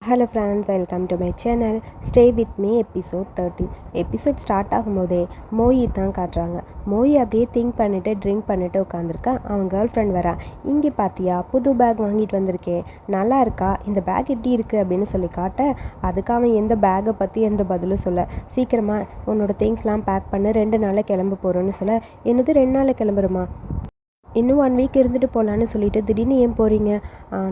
Hello friends, welcome to my channel. Stay with me episode 13. Episode start ஆகும்போதே மோயி தான் காட்டுறாங்க. மோயி அப்படியே திங்க் பண்ணிவிட்டு ட்ரிங்க் பண்ணிவிட்டு உட்காந்துருக்கா. அவன் கேர்ள் ஃப்ரெண்ட் வரா. இங்கே பார்த்தியா, புது பேக் வாங்கிட்டு வந்திருக்கேன், நல்லா இருக்கா, இந்த பேக் எப்படி இருக்குது அப்படின்னு சொல்லி காட்ட, அதுக்கு அவன் எந்த பேக்கை பற்றி எந்த பதிலும் சொல்ல. சீக்கிரமாக உன்னோட திங்ஸ்லாம் பேக் பண்ணு, 2 நாளில் கிளம்ப போகிறோன்னு சொல்ல. என்னது 2 நாளில் கிளம்புறோமா? இன்னும் 1 வீக் இருந்துட்டு போகலான்னு சொல்லிட்டு திடீர்னு ஏன் போகிறீங்க?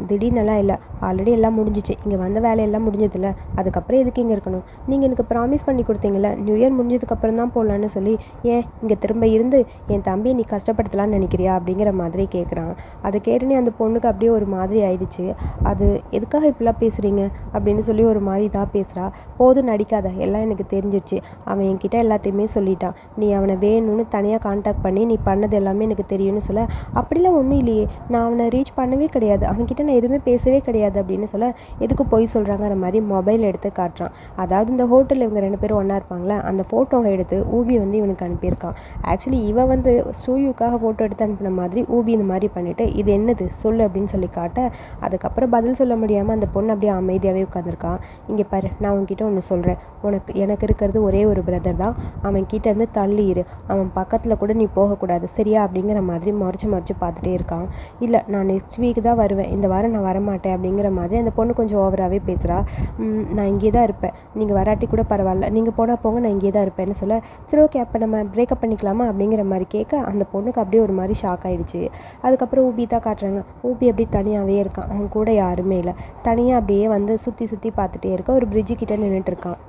திடீர்னுலாம் இல்லை, ஆல்ரெடி எல்லாம் முடிஞ்சிச்சு, இங்கே வந்த வேலையெல்லாம் முடிஞ்சதில்ல, அதுக்கப்புறம் எதுக்கு இங்கே இருக்கணும்? நீங்கள் எனக்கு ப்ராமிஸ் பண்ணி கொடுத்தீங்களே, நியூ இயர் முடிஞ்சதுக்கப்புறம் தான் போகலான்னு சொல்லி, ஏன் இங்கே திரும்ப இருந்து என் தம்பியை நீ கஷ்டப்படுத்தலான்னு நினைக்கிறியா அப்படிங்கிற மாதிரி கேட்குறான். அதை கேட்டுனே அந்த பொண்ணுக்கு அப்படியே ஒரு மாதிரி ஆயிடுச்சு. அது எதுக்காக இப்படிலாம் பேசுகிறீங்க அப்படின்னு சொல்லி ஒரு மாதிரி இதாக பேசுகிறா. போதும் நடிக்காத, எல்லாம் எனக்கு தெரிஞ்சிச்சு, அவன் என்கிட்ட எல்லாத்தையுமே சொல்லிட்டான், நீ அவனை வேணும்னு தனியாக கான்டாக்ட் பண்ணி நீ பண்ணது எல்லாமே எனக்கு தெரியும்னு சொல்ல. அப்படிலாம் ஒன்றும் இல்லையே, நான் அவனை ரீச் பண்ணவே கிடையாது, அவன்கிட்ட நான் எதுவுமே பேசவே கிடையாது அப்படின்னு சொல்ல. எதுக்கு போய் சொல்கிறாங்கிற மாதிரி மொபைல் எடுத்து காட்டுறான். அதாவது இந்த ஹோட்டலில் இவங்க 2 பேரும் ஒன்றா இருப்பாங்களே, அந்த ஃபோட்டோவை எடுத்து ஊபி இவனுக்கு அனுப்பியிருக்கான். ஆக்சுவலி சூயுக்காக ஃபோட்டோ எடுத்து அனுப்பின மாதிரி ஊபி இந்த மாதிரி பண்ணிவிட்டு, இது என்னது சொல்லு அப்படின்னு சொல்லி காட்ட, அதுக்கப்புறம் பதில் சொல்ல முடியாமல் அந்த பொண்ணு அப்படியே அமைதியாகவே உட்காந்துருக்கான். இங்கே பாரு, நான் உன்கிட்ட ஒன்று சொல்கிறேன், எனக்கு இருக்கிறது ஒரே ஒரு பிரதர் தான், அவன் கிட்டேருந்து தள்ளிடு, அவன் பக்கத்தில் கூட நீ போகக்கூடாது சரியா அப்படிங்கிற மாதிரி மறைச்சு பார்த்துட்டே இருக்கான். இல்லை, நான் நெக்ஸ்ட் வீக் தான் வருவேன், இந்த வாரம் நான் வரமாட்டேன் அப்படிங்கிற மாதிரி அந்த பொண்ணு கொஞ்சம் ஓவராகவே பேசுகிறா. நான் இங்கே தான் இருப்பேன், நீங்கள் வராட்டி கூட பரவாயில்ல, நீங்கள் போனால் போங்க, நான் இங்கே தான் இருப்பேன்னு சொல்ல. சரி ஓகே, அப்போ நம்ம பிரேக்கப் பண்ணிக்கலாமா அப்படிங்கிற மாதிரி கேட்க, அந்த பொண்ணுக்கு அப்படியே ஒரு மாதிரி ஷாக் ஆகிடுச்சு. அதுக்கப்புறம் ஊபி தான் காட்டுறாங்க. ஊபி அப்படி தனியாகவே இருக்கான், அவன் கூட யாருமே இல்லை, தனியாக அப்படியே வந்து சுற்றி பார்த்துட்டே இருக்க. ஒரு பிரிட்ஜு கிட்டே நின்றுட்டு இருக்கான்.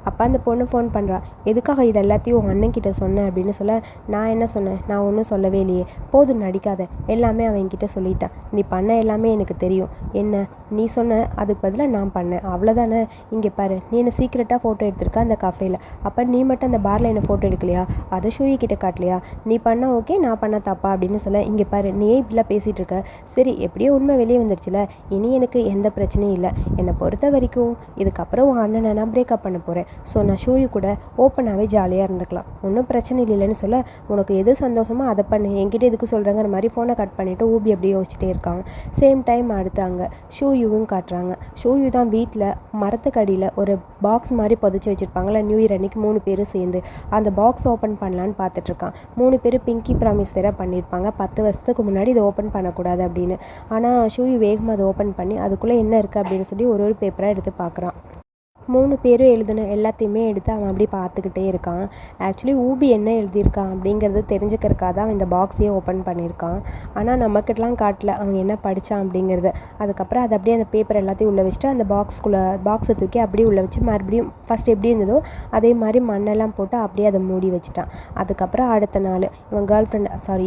அப்போ அந்த பொண்ணு ஃபோன் பண்ணுறா. எதுக்காக இது எல்லாத்தையும் உங்கள் அண்ணன்கிட்ட சொன்னேன் அப்படின்னு சொல்ல. நான் என்ன சொன்னேன்? நான் ஒன்றும் சொல்லவே இல்லையே, போதும் நடிக்காத, எல்லாமே அவன்கிட்ட சொல்லிட்டான், நீ பண்ண எல்லாமே எனக்கு தெரியும், என்ன நீ சொன்ன அதுக்கு பதிலாக நான் பண்ணேன், அவ்வளோதானே. இங்கே பாரு, நீ என்ன சீக்கிரட்டாக ஃபோட்டோ எடுத்திருக்க அந்த கஃபேயில், அப்போ நீ மட்டும் அந்த பாரில் என்ன ஃபோட்டோ எடுக்கலையா, அதை ஷூயி கிட்ட காட்டலையா, நீ பண்ண ஓகே, நான் பண்ண தப்பா அப்படின்னு சொல்ல. இங்கே பாரு, நீயே இப்படிலாம் பேசிகிட்டு இருக்க, சரி எப்படியோ உண்மை வெளியே வந்துருச்சுல, இனி எனக்கு எந்த பிரச்சனையும் இல்லை, என்னை பொறுத்த வரைக்கும் இதுக்கப்புறம் உன் அண்ணனை நான் பிரேக்கப் பண்ண போகிறேன், ஸோ நான் ஷூயு கூட ஓப்பனாகவே ஜாலியாக இருந்துக்கலாம், ஒன்றும் பிரச்சனை இல்லைன்னு சொல்ல. உனக்கு எது சந்தோஷமோ அதை பண்ணு, என்கிட்ட எதுக்கு சொல்கிறேங்கிற மாதிரி ஃபோனை கட் பண்ணிவிட்டு ஊபி அப்படியே யோசிச்சுட்டே இருக்காங்க. சேம் டைம் அடுத்து அங்கே ஷூயுவும் காட்டுறாங்க. ஷூயு தான் வீட்டில் மரத்துக்கடியில் ஒரு பாக்ஸ் மாதிரி புதைச்சி வச்சுருப்பாங்களே, நியூ இயர் அன்றைக்கி 3 பேரும் சேர்ந்து அந்த பாக்ஸ் ஓப்பன் பண்ணலான்னு பார்த்துட்ருக்கான். 3 பேரும் பிங்கி ப்ராமிஸ் வேறு பண்ணியிருப்பாங்க 10 வருஷத்துக்கு முன்னாடி இதை ஓப்பன் பண்ணக்கூடாது அப்படின்னு. ஆனால் ஷூயு வேகமாக அதை ஓப்பன் பண்ணி அதுக்குள்ளே என்ன இருக்குது அப்படின்னு சொல்லி ஒரு பேப்பராக எடுத்து பார்க்குறான். 3 பேரும் எழுதின எல்லாத்தையுமே எடுத்து அவன் அப்படி பார்த்துக்கிட்டே இருக்கான். ஆக்சுவலி ஊபி என்ன எழுதியிருக்கான் அப்படிங்கிறது தெரிஞ்சுக்கிறக்காக தான் அவன் இந்த பாக்ஸையே ஓப்பன் பண்ணியிருக்கான். ஆனால் நமக்கிட்டலாம் காட்டல அவன் என்ன படித்தான் அப்படிங்கிறது. அதுக்கப்புறம் அதை அப்படியே அந்த பேப்பர் எல்லாத்தையும் உள்ளே வச்சுட்டு அந்த பாக்ஸை தூக்கி அப்படியே உள்ளே வச்சு மறுபடியும் ஃபஸ்ட் எப்படி இருந்ததோ அதே மாதிரி மண்ணெல்லாம் போட்டு அப்படியே அதை மூடி வச்சுட்டான். அதுக்கப்புறம் அடுத்த நாள் இவன்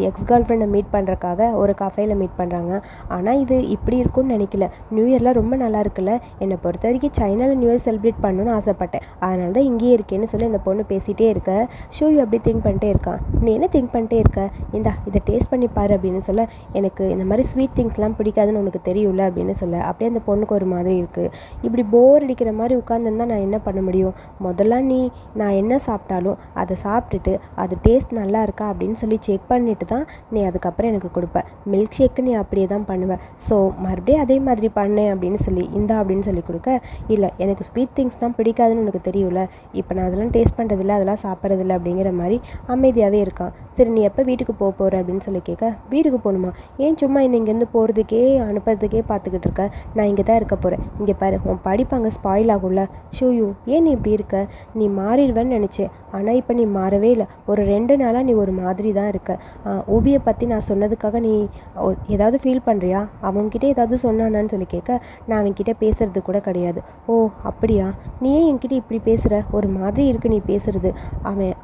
எக்ஸ் கேர்ள் ஃப்ரெண்டை மீட் பண்ணுறக்காக ஒரு கஃபேயில் மீட் பண்ணுறாங்க. ஆனால் இது இப்படி இருக்கும்னு நினைக்கல, நியூ இயர்லாம் ரொம்ப நல்லா இருக்குல்ல, என்னை பொறுத்த வரைக்கும் சைனாவில் நியூ இயர் செலிப்ரேட் பண்ணணும்னு ஆசைப்பட்டேன், அதனால தான் இங்கேயே இருக்கேன்னு சொல்லி இந்த பொண்ணு பேசிகிட்டே இருக்க. ஷூயு அப்படி திங்க் பண்ணிட்டே இருக்கான். நீ என்ன திங்க் பண்ணிட்டே இருக்க, இதை டேஸ்ட் பண்ணி பாரு அப்படின்னு சொல்ல. எனக்கு இந்த மாதிரி ஸ்வீட் திங்ஸ்லாம் பிடிக்காதுன்னு உனக்கு தெரியும்ல அப்படின்னு சொல்ல. அப்படியே அந்த பொண்ணுக்கு ஒரு மாதிரி இருக்குது. இப்படி போர் அடிக்கிற மாதிரி உட்காந்துருந்தா நான் என்ன பண்ண முடியும்? முதல்ல நான் என்ன சாப்பிட்டாலும் அதை சாப்பிட்டுட்டு அது டேஸ்ட் நல்லா இருக்கா அப்படின்னு சொல்லி செக் பண்ணிட்டு தான் நீ அதுக்கப்புறம் எனக்கு கொடுப்ப. மில்க் ஷேக்கு நீ அப்படியே தான் பண்ணுவேன், ஸோ மறுபடியும் அதே மாதிரி பண்ணேன் அப்படின்னு சொல்லி இந்தா அப்படின்னு சொல்லி கொடுக்க. இல்லை, எனக்கு ஸ்வீட் திங்ஸ் தான் பிடிக்காதுன்னு உனக்கு தெரியும்ல, இப்போ நான் அதெல்லாம் டேஸ்ட் பண்ணுறதில்ல, அதெல்லாம் சாப்பிட்றதில்ல அப்படிங்கிற மாதிரி அமைதியாகவே இருக்கான். சரி நீ எப்போ வீட்டுக்கு போகிற அப்படின்னு சொல்லி கேட்க. வீட்டுக்கு போகணுமா? ஏன் சும்மா என்னை இங்கேருந்து போகிறதுக்கே அனுப்புறதுக்கே பார்த்துக்கிட்டு இருக்க, நான் இங்கே தான் இருக்க போகிறேன், இங்கே பாரு உன் படிப்பு அங்கே ஸ்பாயில் ஆகும்ல. ஷூயு, ஏன் நீ இப்படி இருக்க, நீ மாறிடுவேன்னு நினச்சேன், ஆனால் இப்போ நீ மாறவே இல்லை, ஒரு 2 நாளாக நீ ஒரு மாதிரி தான் இருக்க. ஊபியை பற்றி நான் சொன்னதுக்காக நீ ஏதாவது ஃபீல் பண்ணுறியா, அவன்கிட்ட ஏதாவது சொன்னானான்னு சொல்லி கேட்க. நான் அவன்கிட்ட பேசுறது கூட கிடையாது. ஓ அப்படியா, நீ ஏன் என்கிட்ட இப்படி பேசுகிற, ஒரு மாதிரி இருக்குது நீ பேசுகிறது,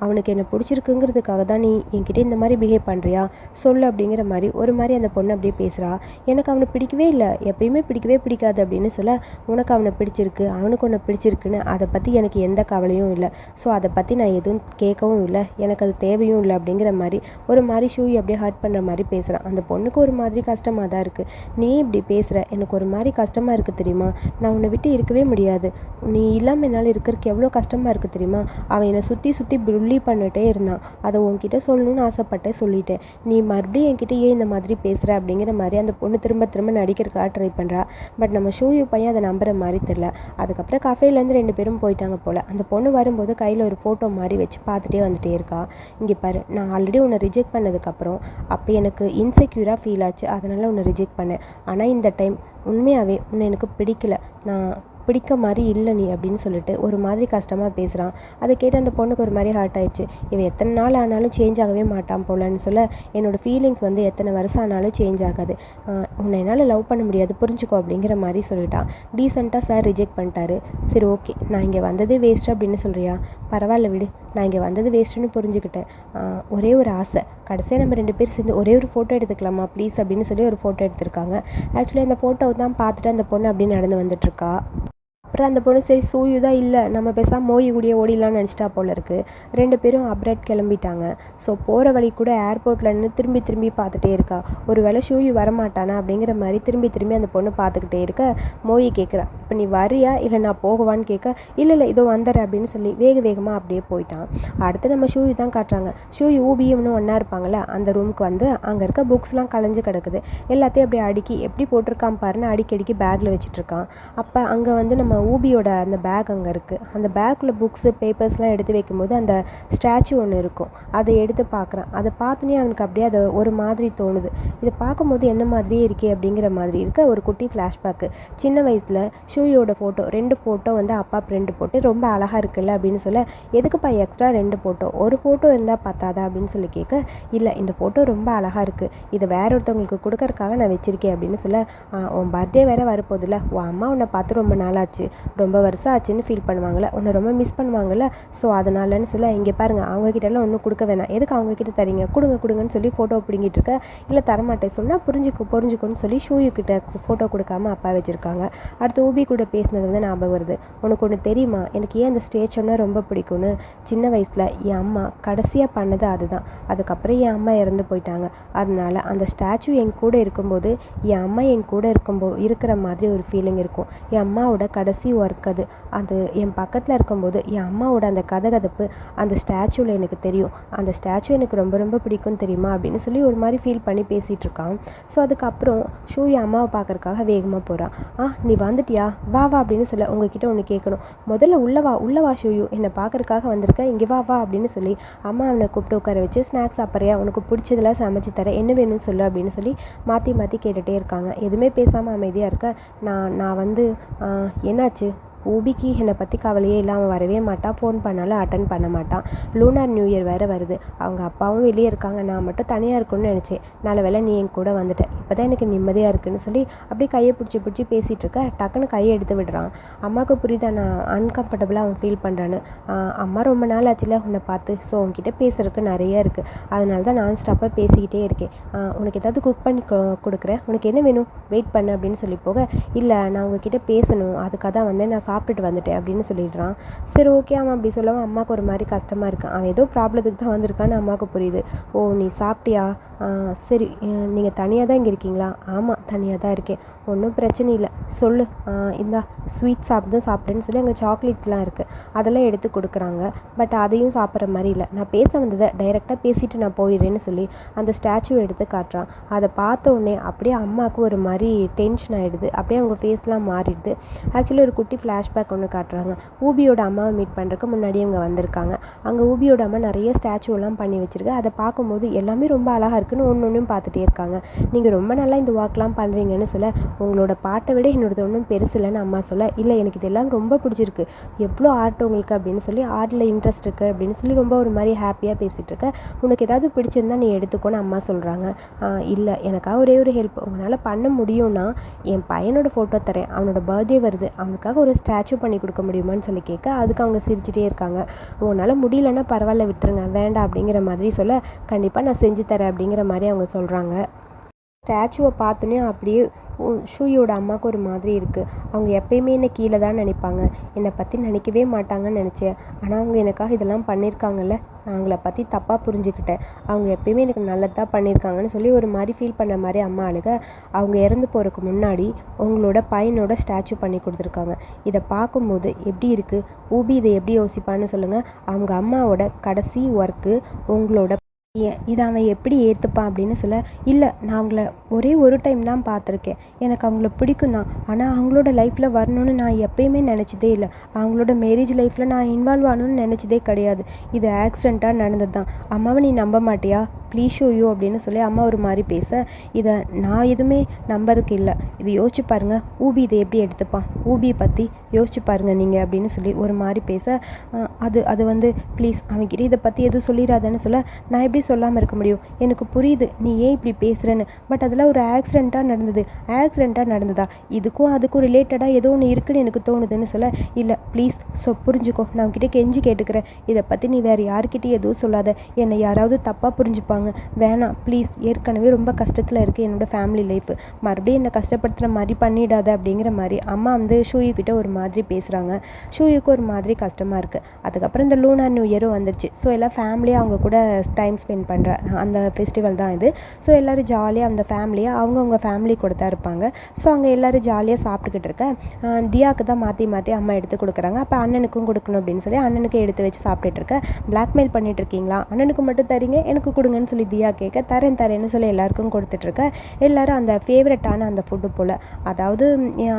அவனுக்கு என்ன பிடிச்சிருக்குங்கிறதுக்காக தான் நீ என்கிட்ட இந்த மாதிரி பிஹேவ் பண்ணுறியா சொல்லு அப்படிங்கிற மாதிரி ஒரு மாதிரி அந்த பொண்ணு அப்படியே பேசுகிறா. எனக்கு அவனை பிடிக்கவே இல்லை, எப்பயுமே பிடிக்கவே பிடிக்காது அப்படின்னு சொல்ல. உனக்கு அவனை பிடிச்சிருக்கு, அவனுக்கு ஒன்று பிடிச்சிருக்குன்னு அதை பற்றி எனக்கு எந்த கவலையும் இல்லை, ஸோ அதை பற்றி நான் எதுவும் கேட்கவும் இல்லை, எனக்கு அது தேவையும் இல்லை அப்படிங்கிற மாதிரி ஒரு மாதிரி ஷூயை அப்படியே ஹர்ட் பண்ணுற மாதிரி பேசுகிறான். அந்த பொண்ணுக்கு ஒரு மாதிரி கஷ்டமாக தான் இருக்குது. நீ இப்படி பேசுகிற, எனக்கு ஒரு மாதிரி கஷ்டமாக இருக்குது தெரியுமா, நான் உன்னை விட்டு இருக்கவே முடியாது, நீ இல்லாமல் என்னால் இருக்கிறதுக்கு எவ்வளோ கஷ்டமாக இருக்குது தெரியுமா? அவன் என்னை சுற்றி சுற்றி புல்லி பண்ணிட்டே இருந்தான். அதை உன்கிட்ட சொல்லணும்னு ஆசைப்பட்டேன், சொல்லிட்டேன். நீ மறுபடியும் என்கிட்ட ஏன் இந்த மாதிரி பேசுகிற அப்படிங்கிற மாதிரி அந்த பொண்ணு திரும்ப திரும்ப நடிக்கிறதுக்காக ட்ரை பண்ணுறா. பட் நம்ம ஷூயு பையன் அதை நம்புற மாதிரி தெரில. அதுக்கப்புறம் கஃபேலேருந்து 2 பேரும் போயிட்டாங்க போல். அந்த பொண்ணு வரும்போது கையில் ஒரு ஃபோட்டோ மாதிரி வச்சு பார்த்துட்டே வந்துட்டே இருக்கா. இங்கே பாரு, நான் ஆல்ரெடி உன்னை ரிஜெக்ட் பண்ணதுக்கப்புறம் அப்போ எனக்கு இன்செக்யூராக ஃபீல் ஆச்சு, அதனால் உன்னை ரிஜெக்ட் பண்ணேன். ஆனால் இந்த டைம் உண்மையாகவே உன்னை எனக்கு பிடிக்கல, நான் பிடிக்க மாதிரி இல்லை நீ அப்படின்னு சொல்லிட்டு ஒரு மாதிரி கஷ்டமாக பேசுகிறான். அதை கேட்டு அந்த பொண்ணுக்கு ஒரு மாதிரி ஹர்ட் ஆயிடுச்சு. இவன் எத்தனை நாள் ஆனாலும் சேஞ்ச் ஆகவே மாட்டான் போலன்னு சொல்ல, என்னோடய ஃபீலிங்ஸ் வந்து எத்தனை வருஷம் ஆனாலும் சேஞ்ச் ஆகாது, உன்னை என்னால் லவ் பண்ண முடியாது, புரிஞ்சுக்கோ அப்படிங்கிற மாதிரி சொல்லிட்டான். டீசெண்டாக சார் ரிஜெக்ட் பண்ணிட்டாரு. சரி ஓகே, நான் இங்கே வந்ததே வேஸ்ட்டு அப்படின்னு சொல்கிறியா? பரவாயில்ல விடு, நான் இங்கே வந்தது வேஸ்ட்டுன்னு புரிஞ்சுக்கிட்டேன். ஒரே ஒரு ஆசை, கடைசியாக நம்ம 2 பேர் சேர்ந்து ஒரே ஒரு ஃபோட்டோ எடுத்துக்கலாமா ப்ளீஸ் அப்படின்னு சொல்லி ஒரு ஃபோட்டோ எடுத்திருக்காங்க. ஆக்சுவலி அந்த ஃபோட்டோவை தான் பார்த்துட்டு அந்த பொண்ணு அப்படின்னு நடந்து வந்துட்டுருக்கா. அப்புறம் அந்த பொண்ணு சரி சூயு தான் இல்லை, நம்ம பேசாமல் மோயி கூடிய ஓடிடலான்னு நினச்சிட்டா போல இருக்குது. 2 பேரும் அப்ராட் கிளம்பிட்டாங்க. ஸோ போகிற வழி கூட ஏர்போர்ட்டில் நின்று திரும்பி திரும்பி பார்த்துட்டே இருக்கா. ஒரு வேளை ஷூயு வரமாட்டானா அப்படிங்கிற மாதிரி திரும்பி திரும்பி அந்த பொண்ணு பார்த்துக்கிட்டே இருக்க. மோயி கேட்குறா, இப்போ நீ வரியா இல்லை நான் போகவான்னு கேட்க, இல்லை இதோ வந்துடுறேன் அப்படின்னு சொல்லி வேகமாக அப்படியே போயிட்டான். அடுத்து நம்ம ஷூயு தான் காட்டுறாங்க. ஷூயு ஊபியும்னு ஒன்றா இருப்பாங்கள்ல, அந்த ரூமுக்கு வந்து அங்கே இருக்க புக்ஸ்லாம் கலைஞ்சு கிடக்குது. எல்லாத்தையும் அப்படியே அடுக்கி எப்படி போட்டிருக்கான் பாருன்னு அடிக்கடிக்கு பேக்கில் வச்சுட்ருக்கான். அப்போ அங்கே வந்து நம்ம ஊபியோட அந்த பேக் அங்கே இருக்குது. அந்த பேக்கில் புக்ஸு பேப்பர்ஸ்லாம் எடுத்து வைக்கும்போது அந்த ஸ்டாச்சு ஒன்று இருக்கும். அதை எடுத்து பார்க்குறான். அதை பார்த்துனே அவனுக்கு அப்படியே அது ஒரு மாதிரி தோணுது. இதை பார்க்கும்போது என்ன மாதிரியே இருக்கே அப்படிங்கிற மாதிரி இருக்க ஒரு குட்டி ஃப்ளாஷ்பேக்கு. சின்ன வயசில் ஷூயோட ஃபோட்டோ 2 ஃபோட்டோ வந்து அப்பா பிரிண்ட் போட்டு ரொம்ப அழகாக இருக்குல்ல அப்படின்னு சொல்ல, எதுக்குப்பா எக்ஸ்ட்ரா 2 ஃபோட்டோ, ஒரு ஃபோட்டோ இருந்தால் பார்த்தாதா அப்படின்னு சொல்லி கேட்க, இல்லை இந்த ஃபோட்டோ ரொம்ப அழகாக இருக்குது, இதை வேற ஒருத்தவங்களுக்கு கொடுக்கறதுக்காக நான் வச்சுருக்கேன் அப்படின்னு சொல்ல, உன் பர்த்டே வேறு வரப்போதில்ல, உன் அம்மா உன்னை பார்த்து ரொம்ப நாளாச்சு, ரொம்ப வருஷம் ஆச்சுன்னு ஃபீல் பண்ணுவாங்கள்ல, உன்னை ரொம்ப மிஸ் பண்ணுவாங்கள்ல, ஸோ அதனாலன்னு சொல்ல, இங்கே பாருங்கள் அவங்கக்கிட்டலாம் ஒன்றும் கொடுக்க வேணாம், எதுக்கு அவங்கக்கிட்ட தரீங்க, கொடுங்கன்னு சொல்லி ஃபோட்டோ பிடிங்கிட்டு இருக்க. இல்லை தரமாட்டேன் சொன்னால் புரிஞ்சுக்கோன்னு சொல்லி ஷூயு கிட்ட ஃபோட்டோ கொடுக்காம அப்பா வச்சுருக்காங்க. அடுத்து ஊபி கூட பேசினது வந்து ஞாபகம் வருது. உனக்கு ஒன்று தெரியுமா, எனக்கு ஏன் அந்த ஸ்டேஜ் சொன்னால் ரொம்ப பிடிக்கும்னு? சின்ன வயசில் என் அம்மா கடைசியாக பண்ணது அதுதான். அதுக்கப்புறம் என் அம்மா இறந்து போயிட்டாங்க. அதனால அந்த ஸ்டாச்சு என் கூட இருக்கும்போது என் அம்மா என் கூட இருக்கிற மாதிரி ஒரு ஃபீலிங் இருக்கும். என் அம்மாவோட கடைசி ஒர்க் அது என் பக்கத்தில் இருக்கும்போது என் அம்மாவோட அந்த கதகதப்பு அந்த ஸ்டாச்சுவில் எனக்கு தெரியும். அந்த ஸ்டாச்சு எனக்கு ரொம்ப ரொம்ப பிடிக்கும் தெரியுமா அப்படின்னு சொல்லி ஒரு மாதிரி ஃபீல் பண்ணி பேசிகிட்டு இருக்கான். ஸோ அதுக்கப்புறம் ஷூ என் அம்மாவை பார்க்கறக்காக வேகமாக போகிறான். நீ வந்துட்டியா, வா அப்படின்னு சொல்ல, உங்ககிட்ட ஒன்று கேட்கணும், முதல்ல உள்ளவா ஷூயு, என்னை பார்க்கறக்காக வந்திருக்க, இங்கே வா அப்படின்னு சொல்லி அம்மா அவனை கூப்பிட்டு உட்கார வச்சு, ஸ்நாக்ஸ் சாப்பிட்றியா, உனக்கு பிடிச்சதெல்லாம் சமைச்சு தரேன், என்ன வேணும்னு சொல்லு அப்படின்னு சொல்லி மாற்றி கேட்டுகிட்டே இருக்காங்க. எதுவுமே பேசாமல் அமைதியாக இருக்க. நான் வந்து என்னாச்சு, ஊபிக்கு என்னை பற்றி கவலையே இல்லாமல் வரவே மாட்டான், ஃபோன் பண்ணாலும் அட்டன் பண்ண மாட்டான். லூனார் நியூ இயர் வேறு வருது, அவங்க அப்பாவும் வெளியே இருக்காங்க, நான் மட்டும் தனியாக இருக்கணும்னு நினச்சேன், நல்ல வேளை நீ என் கூட வந்துட்டேன், இப்போ தான் எனக்கு நிம்மதியாக இருக்குன்னு சொல்லி அப்படியே கையை பிடிச்சி பேசிகிட்டு இருக்க. டக்குன்னு கையை எடுத்து விடுறான். அம்மாவுக்கு புரியுதா நான் அன்கம்ஃபர்டபுளாக அவன் ஃபீல் பண்ணுறான்னு. அம்மா ரொம்ப நாள் ஆச்சுல உன்னை பார்த்து, ஸோ உங்ககிட்ட பேசுறதுக்கு நிறைய இருக்குது, அதனால தான் நான் ஸ்டாப்பாக பேசிக்கிட்டே இருக்கேன். உனக்கு ஏதாவது குக் பண்ணி கொடுக்குறேன், உனக்கு என்ன வேணும், வெயிட் பண்ணு அப்படின்னு சொல்லி போக, இல்லை நான் உங்ககிட்ட பேசணும், அதுக்காக தான் வந்து நான் சாப்பிட்டுட்டு வந்துட்டேன் அப்படின்னு சொல்லிடுறான். சரி ஓகே, அவன் அப்படி சொல்லவும் அம்மாவுக்கு ஒரு மாதிரி கஷ்டமாக இருக்கான். அவன் ஏதோ ப்ராப்ளத்துக்கு தான் வந்திருக்கான்னு அம்மாவுக்கு புரியுது. ஓ நீ சாப்பிட்டியா, சரி நீங்கள் தனியாக தான் இங்கே இருக்கீங்களா? ஆமாம் தனியாக தான் இருக்கேன், ஒன்றும் பிரச்சனை இல்லை, சொல்லு, இந்தா ஸ்வீட் சாப்பிட்டேன்னு சொல்லி அங்கே சாக்லேட்ஸ்லாம் இருக்குது, அதெல்லாம் எடுத்து கொடுக்குறாங்க. பட் அதையும் சாப்பிட்ற மாதிரி இல்லை, நான் பேச வந்ததை டைரெக்டாக பேசிவிட்டு நான் போயிடுறேன்னு சொல்லி அந்த ஸ்டாச்சுவை எடுத்து காட்டுறான். அதை பார்த்த உடனே அப்படியே அம்மாவுக்கு ஒரு மாதிரி டென்ஷன் ஆகிடுது, அப்படியே அவங்க ஃபேஸ்லாம் மாறிடுது. ஆக்சுவலி ஒரு குட்டி ஃப்ளாஷ்பேக் ஒன்று காட்டுறாங்க. ஊபியோட அம்மாவை மீட் பண்ணுறதுக்கு முன்னாடி அவங்க வந்திருக்காங்க. அங்கே ஊபியோட அம்மா நிறைய ஸ்டாச்சுவெல்லாம் பண்ணி வச்சுருக்கு. அதை பார்க்கும்போது எல்லாமே ரொம்ப அழகாக இருக்குன்னு ஒன்றும் பார்த்துட்டே இருக்காங்க. நீங்கள் ரொம்ப நல்லா இந்த ஒர்க்லாம் பண்ணுறீங்கன்னு சொல்ல, உங்களோட பாட்டை விட என்னோடது ஒன்றும் பெருசு இல்லைன்னு அம்மா சொல்ல, இல்லை எனக்கு இதெல்லாம் ரொம்ப பிடிச்சிருக்கு, எவ்வளோ ஆர்ட் உங்களுக்கு அப்படின்னு சொல்லி, ஆர்ட்டில் இன்ட்ரெஸ்ட் இருக்குது அப்படின்னு சொல்லி ரொம்ப ஒரு மாதிரி ஹாப்பியாக பேசிகிட்டு இருக்க. உனக்கு ஏதாவது பிடிச்சிருந்தா நீ எடுத்துக்கோன்னு அம்மா சொல்கிறாங்க. இல்லை எனக்காக ஒரே ஒரு ஹெல்ப் உங்களால் பண்ண முடியும்னா, என் பையனோட ஃபோட்டோ தரேன், அவனோட பர்த்டே வருது, அவனுக்காக ஒரு ஸ்டாச்சு பண்ணி கொடுக்க முடியுமான்னு சொல்லி கேட்க, அதுக்கு அவங்க சிரிச்சிட்டே இருக்காங்க. உன்னால் முடியலன்னா பரவாயில்ல விட்டுருங்க, வேண்டாம் அப்படிங்கிற மாதிரி சொல்ல, கண்டிப்பாக நான் செஞ்சு தரேன் அப்படிங்கிற மாதிரி அவங்க சொல்கிறாங்க. ஸ்டாச்சுவை பார்த்தோன்னே அப்படியே ஷூயோட அம்மாவுக்கு ஒரு மாதிரி இருக்குது. அவங்க எப்பயுமே என்னை கீழே தான் நினைப்பாங்க, என்னை பற்றி நினைக்கவே மாட்டாங்கன்னு நினச்சேன். ஆனால் அவங்க எனக்காக இதெல்லாம் பண்ணியிருக்காங்கல்ல, நான் அவங்கள பற்றி தப்பாக புரிஞ்சுக்கிட்டேன். அவங்க எப்பயுமே எனக்கு நல்லது தான் பண்ணியிருக்காங்கன்னு சொல்லி ஒரு மாதிரி ஃபீல் பண்ண மாதிரி அம்மா அழுக. அவங்க இறந்து போகிறதுக்கு முன்னாடி உங்களோட பையனோட ஸ்டாச்சு பண்ணி கொடுத்துருக்காங்க. இதை பார்க்கும்போது எப்படி இருக்குது? ஊபி இதை எப்படி யோசிப்பான்னு சொல்லுங்கள். அவங்க அம்மாவோட கடைசி ஒர்க்கு உங்களோட இதை அவன் எப்படி ஏற்றுப்பான் அப்படின்னு சொல்ல, இல்லை நான் அவங்கள ஒரே ஒரு டைம் தான் பார்த்துருக்கேன், எனக்கு அவங்கள பிடிக்கும் தான், ஆனால் அவங்களோட லைஃப்பில் வரணும்னு நான் எப்பயுமே நினச்சதே இல்லை, அவங்களோட மேரேஜ் லைஃப்பில் நான் இன்வால்வ் ஆகணும்னு நினச்சதே கிடையாது, இது ஆக்சிடெண்ட்டாக நடந்தது தான், அம்மாவை நீ நம்ப மாட்டியா, ப்ளீஸ் ஷோ யூ அப்படின்னு சொல்லி அம்மா ஒரு மாதிரி பேச, இதை நான் எதுவுமே நம்புறதுக்கு இல்லை, இது யோசிச்சு பாருங்கள், ஊபி இதை எப்படி எடுத்துப்பான், ஊபியை பற்றி யோசிச்சு பாருங்கள் நீங்கள் அப்படின்னு சொல்லி ஒரு மாதிரி பேச, அது வந்து ப்ளீஸ் அவன்கிட்ட இதை பற்றி எதுவும் சொல்லிடாதேன்னு சொல்ல, நான் எப்படி சொல்லாமல் இருக்க முடியும், எனக்கு புரியுது நீ ஏன் இப்படி பேசுகிறேன்னு, பட் அதெல்லாம் ஒரு ஆக்சிடெண்ட்டாக நடந்ததா, இதுக்கும் அதுக்கும் ரிலேட்டடாக ஏதோ ஒன்று இருக்குன்னு எனக்கு தோணுதுன்னு சொல்ல, இல்லை ப்ளீஸ் புரிஞ்சுக்கோ, நான் அவன்கிட்ட கெஞ்சி கேட்டுக்கிறேன், இதை பற்றி நீ வேறு யார்கிட்டையும் எதுவும் சொல்லாத, என்னை யாராவது தப்பாக புரிஞ்சுப்பாங்க, வேணாம் ப்ளீஸ், ஏற்கனவே ரொம்ப கஷ்டத்தில் இருக்குது என்னோடய ஃபேமிலி லைஃப், மறுபடியும் என்னை கஷ்டப்படுத்துகிற மாதிரி பண்ணிடாத அப்படிங்கிற மாதிரி அம்மா வந்து ஷூயுக்கிட்ட ஒரு மாதிரி பேசுகிறாங்க. ஷூயுக்கு ஒரு மாதிரி கஷ்டமாக இருக்குது. அதுக்கப்புறம் இந்த லூனார் நியூ இயரும் வந்துருச்சு. ஸோ எல்லாம் ஃபேமிலியாக அவங்க கூட டைம் ஸ்பெண்ட் பண்ணுற அந்த ஃபெஸ்டிவல் தான் இது. ஸோ எல்லோரும் ஜாலியாக அந்த ஃபேமிலியாக அவங்கவுங்க ஃபேமிலி கூட தான் இருப்பாங்க. ஸோ அங்கே எல்லோரும் ஜாலியாக சாப்பிட்டுக்கிட்டு இருக்க, தியாவுக்கு தான் மாற்றி அம்மா எடுத்து கொடுக்குறாங்க. அப்போ அண்ணனுக்கும் கொடுக்கணும் அப்படின்னு சொல்லி அண்ணனுக்கு எடுத்து வச்சு சாப்பிட்டுட்டு இருக்க, பிளாக்மெயில் பண்ணிட்டு இருக்கீங்களா, அண்ணனுக்கு மட்டும் தரீங்க எனக்கு கொடுங்கன்னு சொல்லி தியா கேட்க, தரேன்னு சொல்லி எல்லாருக்கும் கொடுத்துட்ருக்க, எல்லோரும் அந்த ஃபேவரட்டான அந்த ஃபுட்டு போல், அதாவது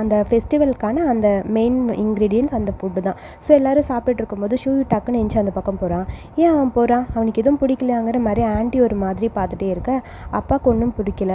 அந்த ஃபெஸ்டிவலுக்கான அந்த மெயின் இன்க்ரீடியன்ட்ஸ் அந்த ஃபுட்டு தான். ஸோ எல்லோரும் சாப்பிட்டுட்டு இருக்கும்போது ஷூ டக்குன்னு எஞ்சி அந்த பக்கம் போகிறான். ஏன் அவன் போகிறான், அவனுக்கு எதுவும் பிடிக்கலாங்கிற மாதிரி ஆன்ட்டி ஒரு மாதிரி பார்த்துட்டே இருக்க, அப்பாவுக்கு ஒன்றும் பிடிக்கல,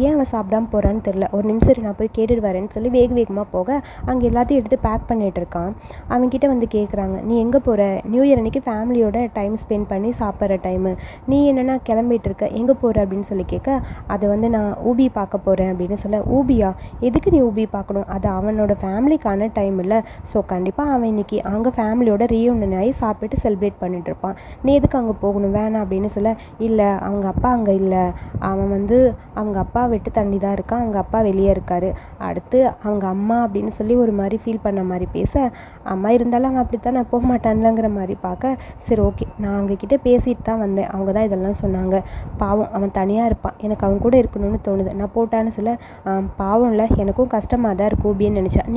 ஏன் அவன் சாப்பிடாமல் போகிறான்னு தெரில, ஒரு நிமிஷம் நான் போய் கேட்டுட்டு வரேன்னு சொல்லி வேகமாக போக அங்கே எல்லாத்தையும் எடுத்து பேக் பண்ணிகிட்டு இருக்கான். அவன்கிட்ட வந்து கேட்குறாங்க, நீ எங்கே போகிற, நியூ இயர் அன்றைக்கி ஃபேமிலியோட டைம் ஸ்பெண்ட் பண்ணி சாப்பிட்ற டைமு, நீ என்னென்னா கிளம்பிட்டு இருக்க, எங்கே போகிற அப்படின்னு சொல்லி கேட்க, அதை வந்து நான் ஊபி பார்க்க போகிறேன் அப்படின்னு சொல்ல, ஊபியா, எதுக்கு நீ ஊபி பார்க்கணும், அது அவனோட ஃபேமிலிக்கான டைம் இல்லை, ஸோ கண்டிப்பாக அவன் இன்றைக்கி அவங்க ஃபேமிலியோட ரீயூனியன் ஆகி சாப்பிட்டு செலிப்ரேட் பண்ணிட்டு இருப்பான், நீ எதுக்கு அங்கே போகணும், வேணாம் அப்படின்னு சொல்ல, இல்லை அவங்க அப்பா அங்கே இல்லை, அவன் வந்து அவங்க அப்பா வெட்டு தண்ணி தான் இருக்கான், அவங்க அப்பா வெளியே இருக்கார், அடுத்து அவங்க அம்மா அப்படின்னு சொல்லி ஒரு மாதிரி ஃபீல் பண்ண மாதிரி பேச, அம்மா இருந்தாலும் அவன் அப்படித்தான் நான் போக மாட்டான்லங்கிற மாதிரி பார்க்க, சரி ஓகே நான் அவங்கக்கிட்ட பேசிட்டு தான் வந்தேன், அவங்க தான் இதெல்லாம் சொன்னாங்க, பாவம் அவன் தனியாக இருப்பான், எனக்கு அவன் கூட இருக்கணும்னு தோணுது, நான் போட்டான்னு சொல்ல, பாவம் இல்லை எனக்கும் கஷ்டமாக தான் இருக்குது ஊபின்னு நினச்சேன்,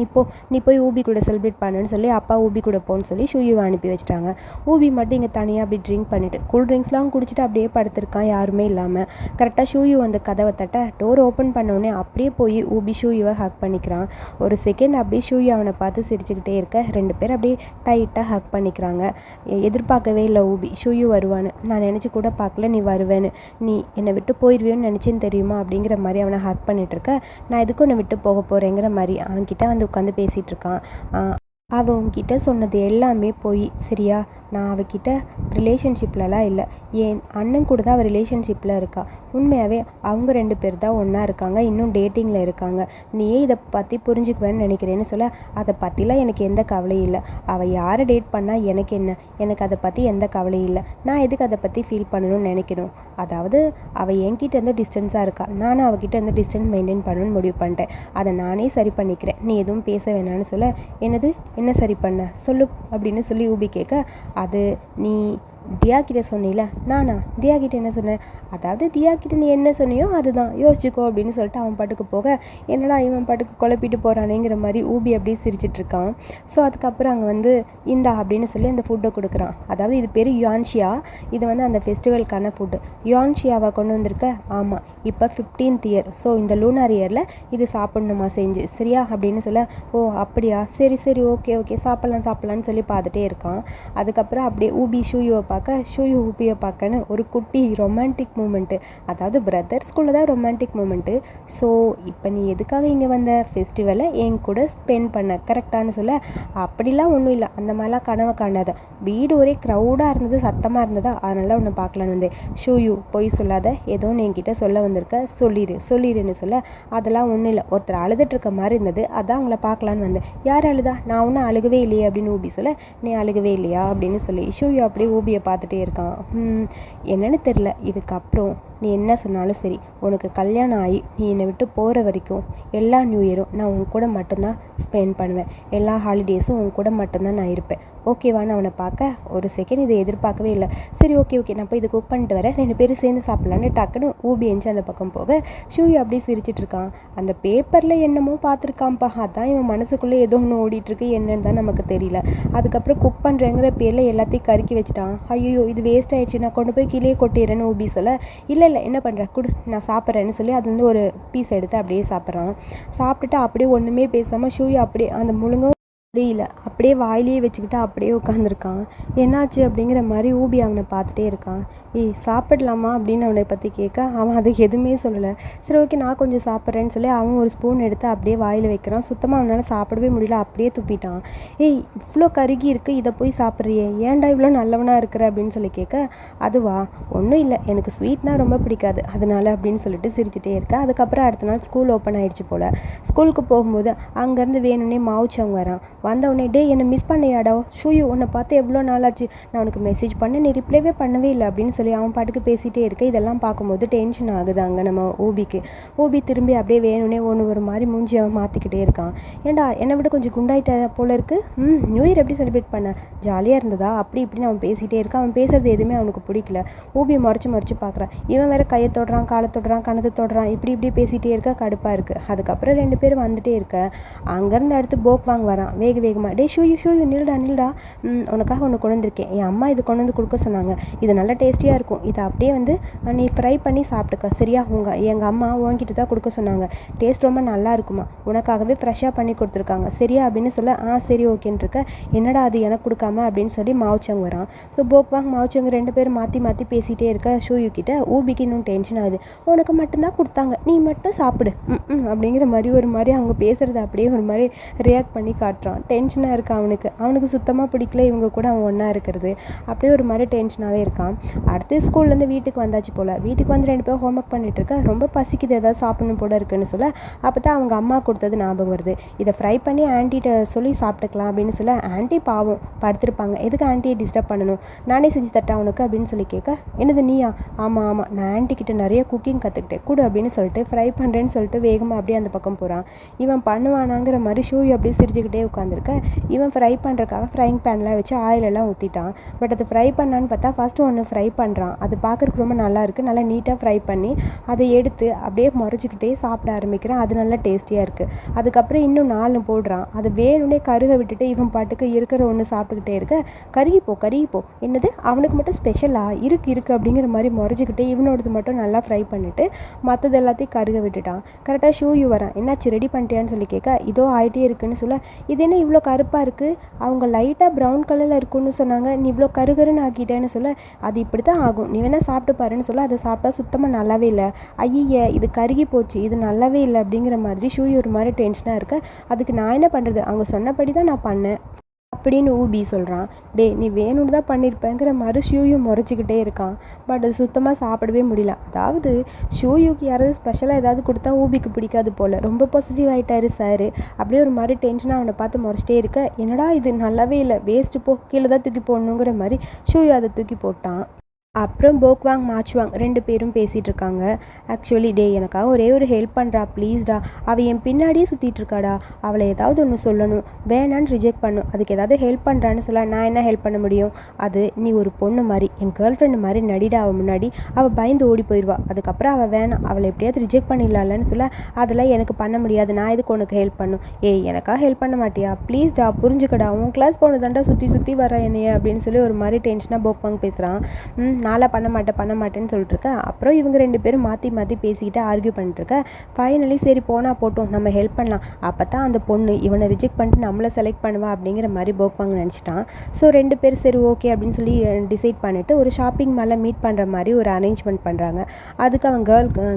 நீ போய் ஊபி கூட செலிப்ரேட் பண்ணுன்னு சொல்லி அப்பா ஊபி கூட போன்னு சொல்லி ஷூயை அனுப்பி வச்சிட்டாங்க. ஊபி மட்டும் இங்கே தனியாக அப்படி ட்ரிங்க் பண்ணிவிட்டு கூல் ட்ரிங்க்ஸ்லாம் குடிச்சிட்டு அப்படியே படுத்திருக்கான், யாருமே இல்லாமல். கரெக்டாக ஷூயு வந்து கதவை தட்ட, டோர் ஓப்பன் பண்ணோடனே அப்படியே போய் ஊபி ஷூயுவை ஹக் பண்ணிக்கிறான். ஒரு செகண்ட் அப்படியே ஷூயு அவனை பார்த்து சிரிச்சுக்கிட்டே இருக்க, 2 பேர் அப்படியே டைட்டாக ஹக் பண்ணிக்கிறாங்க. எதிர்பார்க்கவே இல்லை ஊபி ஷூயு வருவான்னு, நான் நினச்சி கூட பார்க்கல நீ வருவேன்னு, நீ என்னை விட்டு போயிடுவேன்னு நினச்சேன்னு தெரியுமா அப்படிங்கிற மாதிரி அவனை ஹக் பண்ணிட்டு இருக்க, நான் எதுக்கும் உன்னை விட்டு போக போகிறேங்கிற மாதிரி அவன்கிட்ட வந்து உட்காந்து பேசிகிட்டு இருக்கான். அவன் உங்ககிட்ட சொன்னது எல்லாமே போய், சரியா, நான் அவகிட்ட ரிலேஷன்ஷிப்லலாம் இல்லை, என் அண்ணன் கூட தான் அவள் ரிலேஷன்ஷிப்பில் இருக்கா, உண்மையாகவே அவங்க 2 பேர் தான் ஒன்றா இருக்காங்க, இன்னும் டேட்டிங்கில் இருக்காங்க, நீயே இதை பற்றி புரிஞ்சுக்குவேன்னு நினைக்கிறேன்னு சொல்ல, அதை பற்றிலாம் எனக்கு எந்த கவலையும் இல்லை, அவள் யாரை டேட் பண்ணால் எனக்கு என்ன, எனக்கு அதை பற்றி எந்த கவலையும் இல்லை, நான் எதுக்கு அதை பற்றி ஃபீல் பண்ணணும்னு நினைக்கணும், அதாவது அவள் என்கிட்ட இருந்து டிஸ்டன்ஸாக இருக்கா, நானும் அவகிட்ட இருந்து டிஸ்டன்ஸ் மெயின்டைன் பண்ணணும்னு முடிவு பண்ணிட்டேன், அதை நானே சரி பண்ணிக்கிறேன், நீ எதுவும் பேச வேணான்னு சொல்ல, என்ன சரி பண்ண சொல்லு அப்படின்னு சொல்லி ஊபி கேட்க, அது நீ தியா கிட்ட சொன்னில, நானா தியா கிட்ட என்ன சொன்னேன், அதாவது தியா கிட்ட நீ என்ன சொன்னியோ அதுதான், யோசிச்சுக்கோ அப்படின்னு சொல்லிட்டு அவன் பாட்டுக்கு போக, என்னடா இவன் பாட்டுக்கு குழப்பிட்டு போகிறானேங்கிற மாதிரி ஊபி அப்படியே சிரிச்சிட்டு இருக்கான். ஸோ அதுக்கப்புறம் அங்கே வந்து இந்தா அப்படின்னு சொல்லி அந்த ஃபுட்டை கொடுக்குறான். அதாவது இது பேர் யுவான்ஷியா, இது வந்து அந்த ஃபெஸ்டிவலுக்கான ஃபுட்டு. யுவான்ஷியாவை கொண்டு வந்திருக்க, ஆமாம் இப்போ 15th இயர், ஸோ இந்த லூனார் இயரில் இது சாப்பிட்ணுமா செஞ்சு, சரியா அப்படின்னு சொல்ல, ஓ அப்படியா, சரி ஓகே சாப்பிட்லான்னு சொல்லி பார்த்துட்டே இருக்கான். அதுக்கப்புறம் அப்படியே ஊபி ஷூயுவை பார்க்க, ஷூயு ஊபியை பார்க்கன்னு ஒரு குட்டி ரொமான்டிக் மூமெண்ட்டு, அதாவது பிரதர்ஸ்குள்ளே தான் ரொமான்டிக் மூமெண்ட்டு. ஸோ இப்போ நீ எதுக்காக இங்கே வந்த, ஃபெஸ்டிவலை என் கூட ஸ்பெண்ட் பண்ண கரெக்டானு சொல்ல, அப்படிலாம் ஒன்றும் இல்லை, அந்த மாதிரிலாம் கனவை காணாத, வீடு ஒரே க்ரௌடாக இருந்தது, சத்தமாக இருந்ததா, அதனால ஒன்று பார்க்கலான்னு வந்தேன். ஷூயு பொய் சொல்லாத, ஏதோ என்கிட்ட சொல்ல வந்திருக்க, சொல்லிடுன்னு சொல்ல, அதெல்லாம் ஒன்றும் இல்லை, ஒருத்தர் அழுதுட்டுருக்க மாதிரி இருந்தது, அதான் அவங்கள பார்க்கலான்னு வந்தேன். யார் அழுதா, நான் ஒன்றும் அழுகவே இல்லையே அப்படின்னு ஊபி சொல்ல, நீ அழுகவே இல்லையா அப்படின்னு சொல்லி ஷூயு அப்படியே ஊபியை பார்த்துட்டே இருக்கான். என்னன்னு தெரில, இதுக்கப்புறம் நீ என்ன சொன்னாலும் சரி, உனக்கு கல்யாணம் ஆகி நீ என்னை விட்டு போகிற வரைக்கும் எல்லா நியூ இயரும் நான் உன் கூட மட்டும்தான் ஸ்பெண்ட் பண்ணுவேன், எல்லா ஹாலிடேஸும் உன் கூட மட்டும்தான் நான் இருப்பேன், ஓகேவான்னு அவனை பார்க்க ஒரு செகண்ட் இதை எதிர்பார்க்கவே இல்லை. சரி ஓகே நான் போய் இதை குக் பண்ணிட்டு வரேன், 2 பேரும் சேர்ந்து சாப்பிட்லான்னு டக்குன்னு ஊபி எஞ்சி அந்த பக்கம் போக ஷூயு அப்படியே சிரிச்சிட்டு இருக்கான். அந்த பேப்பரில் என்னமோ பார்த்துருக்கான்ப்பா, அதான் இவன் மனசுக்குள்ளே ஏதோ ஒன்று ஓடிட்டுருக்கு, என்னன்னு தான் நமக்கு தெரியல. அதுக்கப்புறம் குக் பண்ணுறேங்கிற பேரில் எல்லாத்தையும் கருக்கி வச்சுட்டான். ஐயோ இது வேஸ்ட் ஆகிடுச்சு, நான் கொண்டு போய் கீழே கொட்டிடுறேன்னு ஊபி சொல்ல, இல்லை என்ன பண்ணுறேன் குடு நான் சாப்பிட்றேன்னு சொல்லி அதுலேருந்து ஒரு பீஸ் எடுத்து அப்படியே சாப்பிட்றான். சாப்பிட்டுட்டு அப்படியே ஒன்றுமே பேசாமல் ஷூயு அப்படியே அந்த முழுங்க முடியல அப்படியே வாயிலேயே வச்சுக்கிட்டு அப்படியே உட்காந்துருக்கான். என்னாச்சு அப்படிங்கிற மாதிரி ஊபி அவனை பார்த்துட்டே இருக்கான். ஏய் சாப்பிடலாமா அப்படின்னு அவனை பற்றி கேட்க அவன் அதுக்கு எதுவுமே சொல்லலை. சரி ஓகே நான் கொஞ்சம் சாப்பிட்றேன்னு சொல்லி அவன் ஒரு ஸ்பூன் எடுத்து அப்படியே வாயில் வைக்கிறான். சுத்தமாக அவனால் சாப்பிடவே முடியல, அப்படியே துப்பிட்டான். ஏய் இவ்வளோ கருகி இருக்குது, இதை போய் சாப்பிட்றியே, ஏன்டா இவ்வளோ நல்லவனாக இருக்கிற அப்படின்னு சொல்லி கேட்க, அதுவா ஒன்றும் இல்லை, எனக்கு ஸ்வீட்னால் ரொம்ப பிடிக்காது அதனால அப்படின்னு சொல்லிட்டு சிரிச்சிட்டே இருக்கேன். அதுக்கப்புறம் அடுத்த நாள் ஸ்கூல் ஓப்பன் ஆகிடுச்சு போல். ஸ்கூலுக்கு போகும்போது அங்கேருந்து வேணும்னே மாவுச்சவங்க வரான். வந்தவொடனே டே என்னை மிஸ் பண்ணியாடா ஷூயு, உன்னை பார்த்து எவ்வளோ நாளாச்சு, நான் உனக்கு மெசேஜ் பண்ண நீ ரிப்ளைவே பண்ணவே இல்லை அப்படின்னு சொல்லி அவன் பாட்டுக்கு பேசிகிட்டே இருக்க. இதெல்லாம் பார்க்கும்போது டென்ஷன் ஆகுது அங்கே நம்ம ஊபி திரும்பி அப்படியே வேணும்னே ஒரு மாதிரி மூஞ்சி அவன் மாற்றிக்கிட்டே இருக்கான். ஏன்டா என்னை விட கொஞ்சம் குண்டாயிட்ட போல இருக்கு, நியூ இயர் எப்படி செலிப்ரேட் பண்ண, ஜாலியாக இருந்ததா அப்படி இப்படின்னு அவன் பேசிகிட்டே இருக்கான். அவன் பேசுறது எதுவுமே அவனுக்கு பிடிக்கல. ஊபி முறைச்சு பார்க்குறான். இவன் வேற கையை தொடுறான், காலை தொடுறான், கணத்தை தொடுறான், இப்படி பேசிகிட்டே இருக்க கடுப்பாக இருக்குது. அதுக்கப்புறம் 2 பேரும் வந்துட்டே இருக்க அங்கேருந்து அடுத்து போக் வாங்க வரான் வேகமாக. டே ஷூயு நில்டா, உனக்காக ஒன்று கொண்டு வந்திருக்கேன், என் அம்மா இது கொண்டு வந்து கொடுக்க சொன்னாங்க, இது நல்லா டேஸ்டியாக இருக்கும், இதை அப்படியே வந்து நீ ஃப்ரை பண்ணி சாப்பிட்டுக்க சரியா, எங்கள் அம்மா உன்கிட்ட தான் கொடுக்க சொன்னாங்க, டேஸ்ட் ரொம்ப நல்லா இருக்குமா, உனக்காகவே ஃப்ரெஷ்ஷாக பண்ணி கொடுத்துருக்காங்க சரியா அப்படின்னு சொல்ல, சரி ஓகேன்னு இருக்க. என்னடா அது எனக்கு கொடுக்காம அப்படின்னு சொல்லி மாவுச்சங்க வரான். ஸோ போக்வாங் மாவுச்சங்க 2 பேரும் மாற்றி பேசிகிட்டே இருக்க ஷூயு கிட்ட ஊபிக்கு இன்னும் டென்ஷன் ஆகுது. உனக்கு மட்டும்தான் கொடுத்தாங்க, நீ மட்டும் சாப்பிடு அப்படிங்கிற மாதிரி அவங்க பேசுகிறத அப்படியே ஒரு மாதிரி ரியாக்ட் பண்ணி காட்டுறான். டென்ஷனாக இருக்கா அவனுக்கு சுத்தமாக பிடிக்கல இவங்க கூட அவன் ஒன்றா இருக்கிறது. அப்படியே ஒரு மாதிரி டென்ஷனாகவே இருக்கான். அடுத்து ஸ்கூல்லேருந்து வீட்டுக்கு வந்தாச்சு போல். வீட்டுக்கு வந்து 2 பேரும் ஹோம்ஒர்க் பண்ணிட்டு இருக்கா. ரொம்ப பசிக்குது, ஏதாவது சாப்பிடணும் போல இருக்குன்னு சொல்ல, அப்போ தான் அவங்க அம்மா கொடுத்தது ஞாபகம் வருது. இதை ஃப்ரை பண்ணி ஆன்ட்டிகிட்ட சொல்லி சாப்பிட்டுக்கலாம் அப்படின்னு சொல்ல, ஆன்ட்டி பாவம் படுத்திருப்பாங்க, எதுக்கு ஆன்ட்டியை டிஸ்டர்ப் பண்ணணும், நானே செஞ்சு தட்டேன் உனக்கு அப்படின்னு சொல்லி கேட்க, என்னது நீயா, ஆமாம் நான் ஆன்ட்டிக்கிட்ட நிறைய குக்கிங் கற்றுக்கிட்டேன் கொடு அப்படின்னு சொல்லிட்டு ஃப்ரை பண்ணுறேன்னு சொல்லிட்டு வேகமாக அப்படியே அந்த பக்கம் போகிறான். இவன் பண்ணுவானாங்கிற மாதிரி ஷூயு அப்படியே சிரிச்சுக்கிட்டே உட்காந்துருக்க. இவன் ஃப்ரை பண்ணுறக்காக ஃப்ரைங் பேனில் வச்சு ஆயிலெல்லாம் ஊற்றிட்டான். பட் அது ஃப்ரை பண்ணான்னு பார்த்தா ஃபஸ்ட்டு ஒன்று ஃப்ரை பண்ணுறான். அது பார்க்குறதுக்கு ரொம்ப நல்லாயிருக்கு, நல்லா நீட்டாக ஃப்ரை பண்ணி அதை எடுத்து அப்படியே முறைச்சிக்கிட்டே சாப்பிட ஆரம்பிக்கிறான். அது நல்லா டேஸ்டியாக இருக்குது. அதுக்கப்புறம் இன்னும் 4 போடுறான். அதை வேணும்னே கருக விட்டுட்டு இவன் பாட்டுக்கு இருக்கிற ஒன்று சாப்பிட்டுக்கிட்டே இருக்க, கருகிப்போ என்னது அவனுக்கு மட்டும் ஸ்பெஷலாக இருக்கு அப்படிங்கிற மாதிரி முறைச்சிக்கிட்டே இவனோடது மட்டும் நல்லா ஃப்ரை பண்ணிவிட்டு மற்றது எல்லாத்தையும் கருக விட்டுட்டான். கரெக்டாக ஷூயு வரான். என்னாச்சு ரெடி பண்ணிட்டியான்னு சொல்லி கேட்க, இதோ ஆகிட்டே இருக்குன்னு சொல்ல, இது என்ன இவ்வளோ கருப்பாக இருக்குது, அவங்க லைட்டாக ப்ரௌன் கலரில் இருக்குன்னு சொன்னாங்க, நீ இவ்வளோ கருகருன்னு ஆக்கிட்டேன்னு சொல்ல, அது இப்படி தான் ஆகும், நீ வேணால் சாப்பிட்டு பாருன்னு சொல்ல, அதை சாப்பிட்டா சுத்தமாக நல்லாவே இல்லை, ஐய இது கருகி போச்சு, இது நல்லாவே இல்லை அப்படிங்கிற மாதிரி ஷூயு ஒரு மாதிரி டென்ஷனாக இருக்க. அதுக்கு நான் என்ன பண்ணுறது, அவங்க சொன்னபடி தான் நான் பண்ணேன் அப்படின்னு ஊபி சொல்கிறான். டே நீ வேணும்னு தான் பண்ணியிருப்பேங்கிற மாதிரி ஷூயும் முறைச்சிக்கிட்டே இருக்கான். பட் அது சுத்தமாக சாப்பிடவே முடியல. அதாவது ஷூயுக்கு யாராவது ஸ்பெஷலாக ஏதாவது கொடுத்தா ஊபிக்கு பிடிக்காது போல், ரொம்ப பொசிட்டிவ் ஆகிட்டாரு சார். அப்படியே ஒரு மாதிரி டென்ஷனாக அவனை பார்த்து முறைச்சிட்டே இருக்க, என்னடா இது நல்லாவே இல்லை, வேஸ்ட்டு போ, கீழே தான் தூக்கி போடணுங்கிற மாதிரி ஷூயு அதை தூக்கி போட்டான். அப்புறம் போக்வாங் மாச்சுவாங் 2 பேரும் பேசிகிட்டு இருக்காங்க. ஆக்சுவலி டே எனக்காக ஒரே ஒரு ஹெல்ப் பண்ணுறா ப்ளீஸ்டா, அவள் என் பின்னாடியே சுற்றிட்டு இருக்காடா, அவளை ஏதாவது ஒன்று சொல்லணும், வேணான்னு ரிஜெக்ட் பண்ணும், அதுக்கு ஏதாவது ஹெல்ப் பண்ணுறான்னு சொல்ல, நான் என்ன ஹெல்ப் பண்ண முடியும், அது நீ ஒரு பொண்ணு மாதிரி என் கேர்ள் ஃப்ரெண்டு மாதிரி நடிடா, அவள் முன்னாடி அவள் பயந்து ஓடி போயிடுவா, அதுக்கப்புறம் அவள் வேணாம், அவளை எப்படியாவது ரிஜெக்ட் பண்ணிடலான்னு சொல்ல, அதெல்லாம் எனக்கு பண்ண முடியாது, நான் இதுக்கு உனக்கு ஹெல்ப் பண்ணும், ஏய் எனக்காக ஹெல்ப் பண்ண மாட்டியா ப்ளீஸ்டா, புரிஞ்சுக்கடா, உன் கிளாஸ் போனதாண்டா சுற்றி வர என்னைய அப்படின்னு சொல்லி ஒரு மாதிரி டென்ஷனாக போக்வாங் பேசுகிறான். நான்லாம் பண்ண மாட்டேன்னு சொல்லிட்டு இருக்கேன். அப்புறம் இவங்க 2 பேரும் மாற்றி பேசிக்கிட்டு ஆர்கியூ பண்ணிட்டுருக்க. ஃபைனலி சரி போட்டோம் நம்ம ஹெல்ப் பண்ணலாம், அப்போ தான் அந்த பொண்ணு இவனை ரிஜெக்ட் பண்ணிட்டு நம்மளை செலக்ட் பண்ணுவா அப்படிங்கிற மாதிரி போக்வாங்க நினச்சிட்டான். ஸோ 2 பேர் சரி ஓகே அப்படின்னு சொல்லி டிசைட் பண்ணிவிட்டு ஒரு ஷாப்பிங் மேலே மீட் பண்ணுற மாதிரி ஒரு அரேஞ்ச்மெண்ட் பண்ணுறாங்க. அதுக்கு அவன்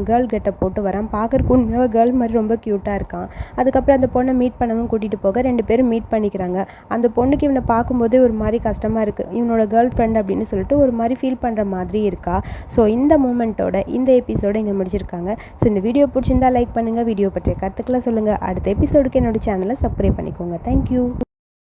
கேர்ள் கெட்டை போட்டு வரான். பார்க்குறக்கு உண்மையாக கேர்ள் மாதிரி ரொம்ப க்யூட்டாக இருக்கான். அதுக்கப்புறம் அந்த பொண்ணை மீட் பண்ணவும் கூட்டிகிட்டு போக 2 பேரும் மீட் பண்ணிக்கிறாங்க. அந்த பொண்ணுக்கு இவனை பார்க்கும்போது ஒரு மாதிரி கஷ்டமாக இருக்குது, இவனோட கேர்ள் ஃப்ரெண்ட் அப்படின்னு சொல்லிட்டு ஒரு மாதிரி ஃபீல் பண்ணுற மாதிரி இருக்கா. ஸோ இந்த மூமெண்ட்டோட இந்த எபிசோட இங்கே முடிச்சிருக்காங்க. ஸோ இந்த வீடியோ பிடிச்சிருந்தா லைக் பண்ணுங்கள், வீடியோ பற்றிய கருத்துக்களை சொல்லுங்கள். அடுத்த எபிசோடுக்கு என்னோட சேனலை சப்ஸ்கிரைப் பண்ணிக்கோங்க. தேங்க்யூ.